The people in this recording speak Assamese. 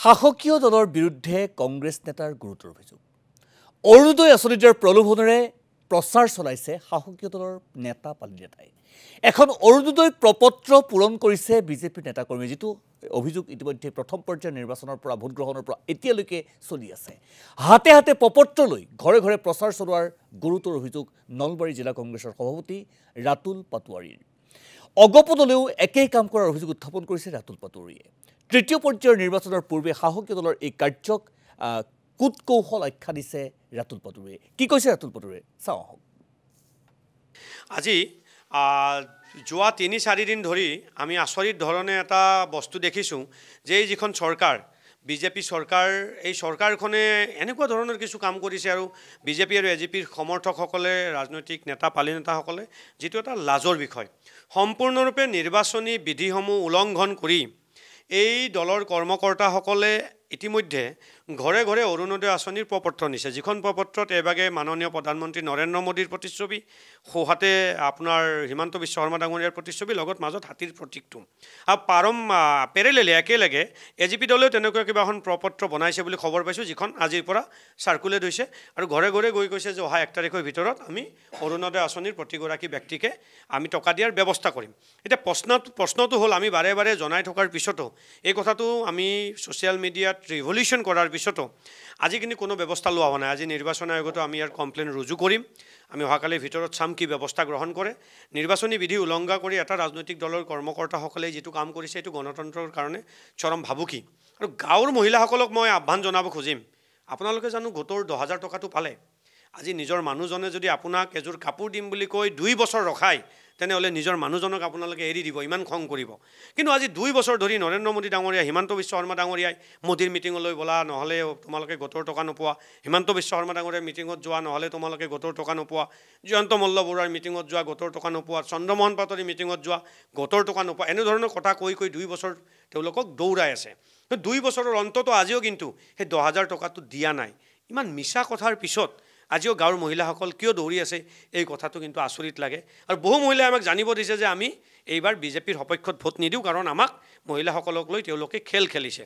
শাসকীয় দলৰ বিৰুদ্ধে কংগ্ৰেছ নেতাৰ গুৰুতৰ অভিযোগ অৰুণোদয় আঁচনিৰ প্ৰলোভনেৰে প্ৰচাৰ চলাইছে শাসকীয় দলৰ নেতা পালি নেতাই এখন অৰুণোদয় প্ৰপত্ৰ পূৰণ কৰিছে বিজেপিৰ নেতাকৰ্মী যেটো অভিযোগ ইতিমধ্যে প্ৰথম পৰ্যায়ৰ নিৰ্বাচনৰ পৰা ভোট গ্ৰহণৰ পৰা এতিয়ালৈকে চলি আছে হাতে হাতে প্ৰপত্ৰ লৈ ঘৰে ঘৰে প্ৰচাৰ চলোৱাৰ গুৰুতৰ অভিযোগ নলবাৰী জিলা কংগ্ৰেছৰ সভাপতি ৰাতুল পাটোৱাৰীৰ অগপদলেও একেই কাম কৰাৰ অভিযোগ উত্থাপন কৰিছে ৰাতুল পাটোৱাৰীয়ে তৃতীয় পৰ্যায়ৰ নিৰ্বাচনৰ পূৰ্বে শাসকীয় দলৰ এই কাৰ্যক কুটকৌশল আখ্যা দিছে ৰাতুল পাটোৱাৰীয়ে কি কৈছে ৰাতুল পাটোৱাৰীয়ে চাওঁ আজি যোৱা ৩-৪ দিন ধৰি আমি আচৰিত ধৰণে এটা বস্তু দেখিছোঁ যে যিখন চৰকাৰ বিজেপি চৰকাৰ এই চৰকাৰখনে এনেকুৱা ধৰণৰ কিছু কাম কৰিছে আৰু বিজেপি আৰু এজিপিৰ সমৰ্থকসকলে ৰাজনৈতিক নেতা পালি নেতাসকলে যেটো এটা লাজৰ বিষয় সম্পূৰ্ণৰূপে নিৰ্বাচনী বিধিসমূহ উলংঘন কৰি এই দলৰ কৰ্মকৰ্তাসকলে ইতিমধ্যে ঘৰে ঘৰে অৰুণোদয় আঁচনিৰ প্ৰপত্ৰ নিছে যিখন প্ৰপত্ৰত এবাগে মাননীয় প্ৰধানমন্ত্ৰী নৰেন্দ্ৰ মোদীৰ প্ৰতিচ্ছবি সোহাতে আপোনাৰ হিমন্ত বিশ্ব শৰ্মা ডাঙৰীয়াৰ প্ৰতিচ্ছবি লগত মাজত হাতীৰ প্ৰতীকটো আৰু পেৰেলেলি একেলগে এজিপি দলেও তেনেকুৱা কিবা এখন প্ৰপত্ৰ বনাইছে বুলি খবৰ পাইছোঁ যিখন আজিৰ পৰা চাৰ্কুলেট হৈছে আৰু ঘৰে ঘৰে গৈ কৈছে যে অহা 1 তাৰিখৰ ভিতৰত আমি অৰুণোদয় আঁচনিৰ প্ৰতিগৰাকী ব্যক্তিকে আমি টকা দিয়াৰ ব্যৱস্থা কৰিম এটা প্ৰশ্নটো হ'ল আমি বাৰে বাৰে জনাই থকাৰ পিছতো এই কথাটো আমি সোশ্যাল মিডিয়াত ৰিভলিউশ্যন কৰাৰ পিছতো আজি কিন্তু কোনো ব্যৱস্থা লোৱা হোৱা নাই আজি নিৰ্বাচন আয়োগতো আমি ইয়াৰ কমপ্লেইন ৰুজু কৰিম আমি অহাকালিৰ ভিতৰত চাম কি ব্যৱস্থা গ্ৰহণ কৰে নিৰ্বাচনী বিধি উলংঘা কৰি এটা ৰাজনৈতিক দলৰ কৰ্মকৰ্তাসকলে যেটো কাম কৰিছে এটো গণতন্ত্ৰৰ কাৰণে চৰম ভাবুকি আৰু গাঁৱৰ মহিলাসকলক মই আহ্বান জনাব খুজিম আপোনালোকে জানো গোটৰ 10000 টকাটো পালে আজি নিজৰ মানুহজনে যদি আপোনাক এজোৰ কাপোৰ দিম বুলি কৈ 2 বছৰ ৰখাই তেনেহলে নিজৰ মানুহজনক আপোনালোকে এৰি দিব ইমান খং কৰিব কিন্তু আজি 2 বছৰ ধৰি নৰেন্দ্ৰ মোদী ডাঙৰীয়া হিমন্ত বিশ্ব শৰ্মা ডাঙৰীয়াই মোদীৰ মিটিংলৈ বলা নহলে তোমালোকে গোটৰ টকা নোপোৱা হিমন্ত বিশ্ব শৰ্মা ডাঙৰীয়াৰ মিটিংত যোৱা নহলে তোমালোকে গোটৰ টকা নোপোৱা জয়ন্ত মল্ল বৰুৱাৰ মিটিংত যোৱা গোটৰ টকা নোপোৱা চন্দ্ৰমোহন পাটোৱাৰীৰ মিটিংত যোৱা গোটৰ টকা নোপোৱা এনে ধৰণৰ কথা কৈ 2 বছৰ তেওঁলোকক দৌৰাই আছে 2 বছৰৰ অন্তত আজিও কিন্তু সেই 10000 টকাটো দিয়া নাই ইমান মিছা কথাৰ পিছত আজিও গাঁৱৰ মহিলাসকল কিয় দৌৰি আছে এই কথাটো কিন্তু আচৰিত লাগে আৰু বহু মহিলাই আমাক জানিব দিছে যে আমি এইবাৰ বিজেপিৰ সপক্ষত ভোট নিদিও কাৰণ আমাক মহিলাসকলক লৈ তেওঁলোকে খেল খেলিছে